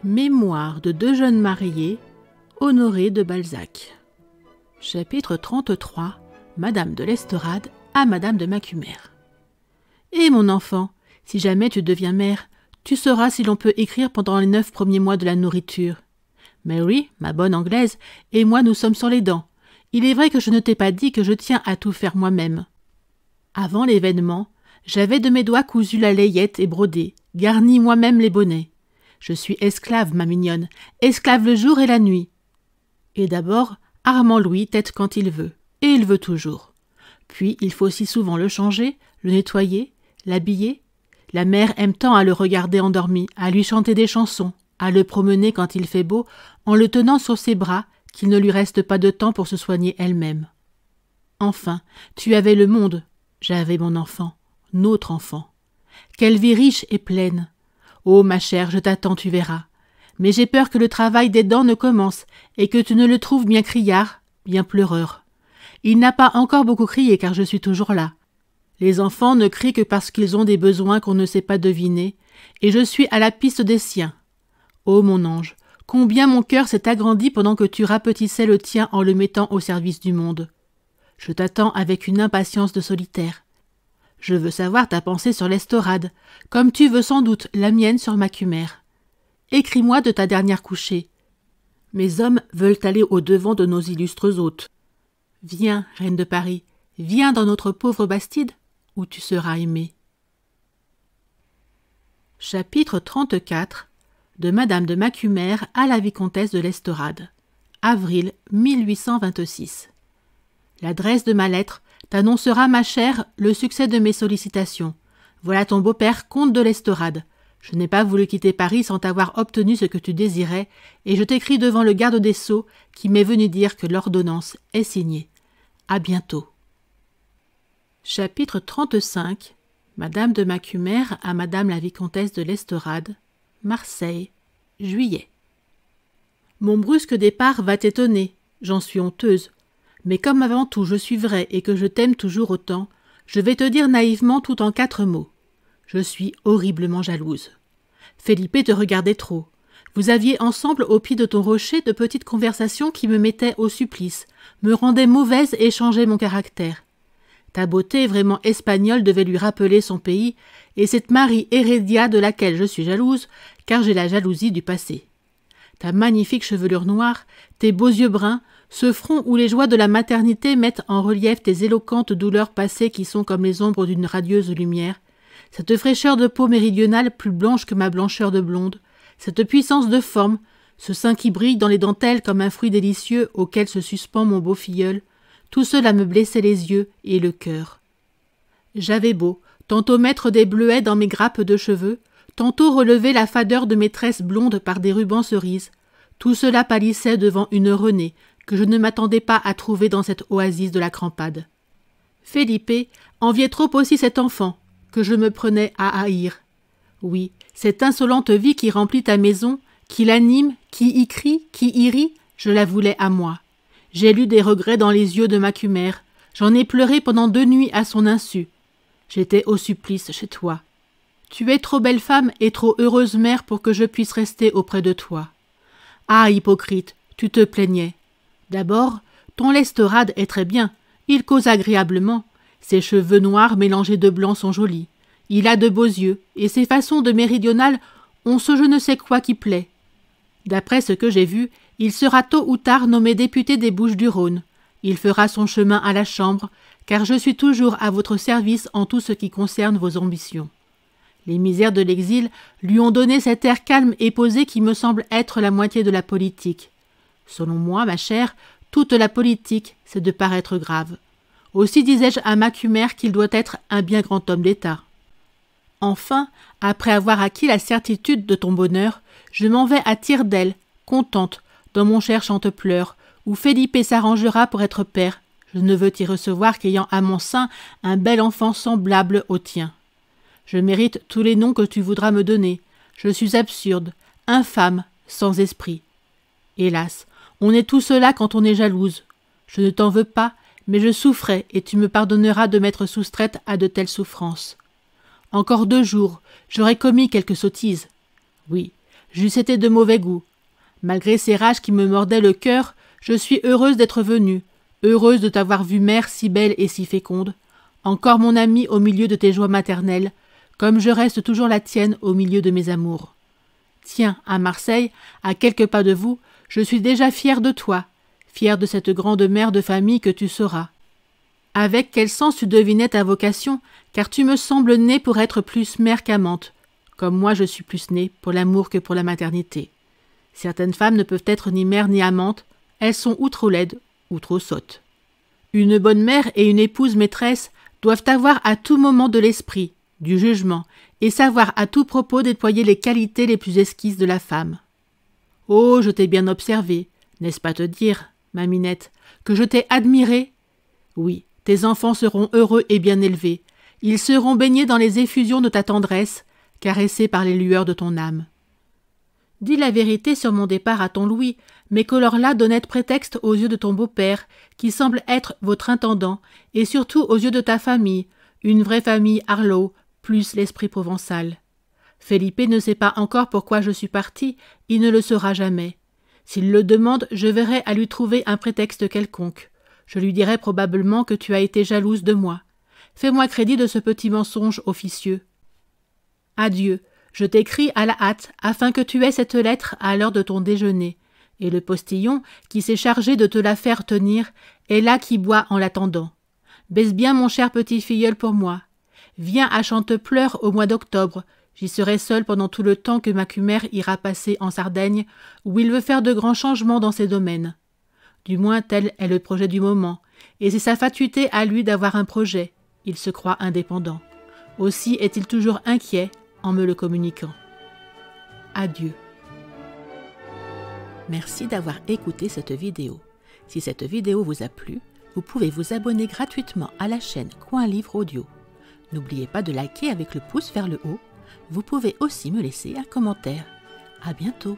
Mémoires de deux jeunes mariés, Honoré de Balzac. Chapitre 33. Madame de l'Estorade à Madame de Macumer. Eh mon enfant, si jamais tu deviens mère, tu sauras si l'on peut écrire pendant les 9 premiers mois de la nourriture. Mary, ma bonne Anglaise, et moi nous sommes sur les dents. Il est vrai que je ne t'ai pas dit que je tiens à tout faire moi-même. Avant l'événement, j'avais de mes doigts cousu la layette et brodé, garni moi-même les bonnets. Je suis esclave, ma mignonne, esclave le jour et la nuit. Et d'abord, Armand Louis tète quand il veut, et il veut toujours. Puis il faut si souvent le changer, le nettoyer, l'habiller. La mère aime tant à le regarder endormi, à lui chanter des chansons, à le promener quand il fait beau, en le tenant sur ses bras, qu'il ne lui reste pas de temps pour se soigner elle-même. Enfin, tu avais le monde, j'avais mon enfant, notre enfant. Quelle vie riche et pleine! Oh, ma chère, je t'attends, tu verras. Mais j'ai peur que le travail des dents ne commence, et que tu ne le trouves bien criard, bien pleureur. Il n'a pas encore beaucoup crié, car je suis toujours là. Les enfants ne crient que parce qu'ils ont des besoins qu'on ne sait pas deviner, et je suis à la piste des siens. Oh, mon ange, combien mon cœur s'est agrandi pendant que tu rapetissais le tien en le mettant au service du monde. Je t'attends avec une impatience de solitaire. Je veux savoir ta pensée sur l'Estorade, comme tu veux sans doute la mienne sur Macumer. Écris-moi de ta dernière couchée. Mes hommes veulent aller au-devant de nos illustres hôtes. Viens, reine de Paris, viens dans notre pauvre Bastide, où tu seras aimée. Chapitre 34. De Madame de Macumer à la vicomtesse de l'Estorade. Avril 1826. L'adresse de ma lettre t'annoncera, ma chère, le succès de mes sollicitations. Voilà ton beau-père, comte de l'Estorade. Je n'ai pas voulu quitter Paris sans t'avoir obtenu ce que tu désirais, et je t'écris devant le garde des Sceaux qui m'est venu dire que l'ordonnance est signée. À bientôt. Chapitre 35. Madame de Macumer à Madame la vicomtesse de l'Estorade. Marseille, juillet. Mon brusque départ va t'étonner, j'en suis honteuse. Mais comme avant tout je suis vraie et que je t'aime toujours autant, je vais te dire naïvement tout en 4 mots. Je suis horriblement jalouse. Felipe te regardait trop. Vous aviez ensemble au pied de ton rocher de petites conversations qui me mettaient au supplice, me rendaient mauvaise et changeaient mon caractère. Ta beauté vraiment espagnole devait lui rappeler son pays, et cette Marie Hérédia de laquelle je suis jalouse, car j'ai la jalousie du passé. Ta magnifique chevelure noire, tes beaux yeux bruns, ce front où les joies de la maternité mettent en relief tes éloquentes douleurs passées qui sont comme les ombres d'une radieuse lumière, cette fraîcheur de peau méridionale plus blanche que ma blancheur de blonde, cette puissance de forme, ce sein qui brille dans les dentelles comme un fruit délicieux auquel se suspend mon beau filleul, tout cela me blessait les yeux et le cœur. J'avais beau, tantôt mettre des bleuets dans mes grappes de cheveux, tantôt relever la fadeur de mes tresses blondes par des rubans cerises, tout cela pâlissait devant une Renée que je ne m'attendais pas à trouver dans cette oasis de la Crampade. Felipe enviait trop aussi cet enfant, que je me prenais à haïr. Oui, cette insolente vie qui remplit ta maison, qui l'anime, qui y crie, qui y rit, je la voulais à moi. J'ai lu des regrets dans les yeux de Macumer, j'en ai pleuré pendant 2 nuits à son insu. J'étais au supplice chez toi. Tu es trop belle femme et trop heureuse mère pour que je puisse rester auprès de toi. Ah, hypocrite, tu te plaignais. D'abord, ton l'Estorade est très bien, il cause agréablement. Ses cheveux noirs mélangés de blanc sont jolis. Il a de beaux yeux, et ses façons de méridional ont ce je ne sais quoi qui plaît. D'après ce que j'ai vu, il sera tôt ou tard nommé député des Bouches-du-Rhône. Il fera son chemin à la Chambre, car je suis toujours à votre service en tout ce qui concerne vos ambitions. Les misères de l'exil lui ont donné cet air calme et posé qui me semble être la moitié de la politique. Selon moi, ma chère, toute la politique, c'est de paraître grave. Aussi disais-je à Macumer qu'il doit être un bien grand homme d'État. Enfin, après avoir acquis la certitude de ton bonheur, je m'en vais à tire d'aile, contente, dans mon cher Chantepleurs, où Felipe s'arrangera pour être père. Je ne veux t'y recevoir qu'ayant à mon sein un bel enfant semblable au tien. Je mérite tous les noms que tu voudras me donner. Je suis absurde, infâme, sans esprit. Hélas, on est tout cela quand on est jalouse. Je ne t'en veux pas, mais je souffrais et tu me pardonneras de m'être soustraite à de telles souffrances. Encore 2 jours, j'aurais commis quelque sottise. Oui, J'eusse été de mauvais goût. Malgré ces rages qui me mordaient le cœur, je suis heureuse d'être venue, heureuse de t'avoir vue mère si belle et si féconde, encore mon amie au milieu de tes joies maternelles, comme je reste toujours la tienne au milieu de mes amours. Tiens, à Marseille, à quelques pas de vous, je suis déjà fière de toi, fière de cette grande mère de famille que tu seras. Avec quel sens tu devinais ta vocation, car tu me sembles née pour être plus mère qu'amante, comme moi je suis plus née pour l'amour que pour la maternité. Certaines femmes ne peuvent être ni mère ni amante, elles sont ou trop laides ou trop sottes. Une bonne mère et une épouse maîtresse doivent avoir à tout moment de l'esprit, du jugement, et savoir à tout propos déployer les qualités les plus esquisses de la femme. Oh, je t'ai bien observé, n'est-ce pas te dire, ma Minette, que je t'ai admirée? Oui, tes enfants seront heureux et bien élevés. Ils seront baignés dans les effusions de ta tendresse, caressés par les lueurs de ton âme. Dis la vérité sur mon départ à ton Louis, mais colore-la d'honnête prétexte aux yeux de ton beau-père, qui semble être votre intendant, et surtout aux yeux de ta famille, une vraie famille Harlowe, plus l'esprit provençal. Felipe ne sait pas encore pourquoi je suis partie, il ne le saura jamais. S'il le demande, je verrai à lui trouver un prétexte quelconque. Je lui dirai probablement que tu as été jalouse de moi. Fais-moi crédit de ce petit mensonge officieux. Adieu. Je t'écris à la hâte, afin que tu aies cette lettre à l'heure de ton déjeuner, et le postillon, qui s'est chargé de te la faire tenir, est là qui boit en l'attendant. Baisse bien mon cher petit filleul pour moi. Viens à Chantepleurs au mois d'octobre, j'y serai seule pendant tout le temps que Macumer ira passer en Sardaigne, où il veut faire de grands changements dans ses domaines. Du moins tel est le projet du moment, et c'est sa fatuité à lui d'avoir un projet, il se croit indépendant. Aussi est-il toujours inquiet, en me le communiquant. Adieu. Merci d'avoir écouté cette vidéo. Si cette vidéo vous a plu, vous pouvez vous abonner gratuitement à la chaîne Coin Livre Audio. N'oubliez pas de liker avec le pouce vers le haut. Vous pouvez aussi me laisser un commentaire. À bientôt.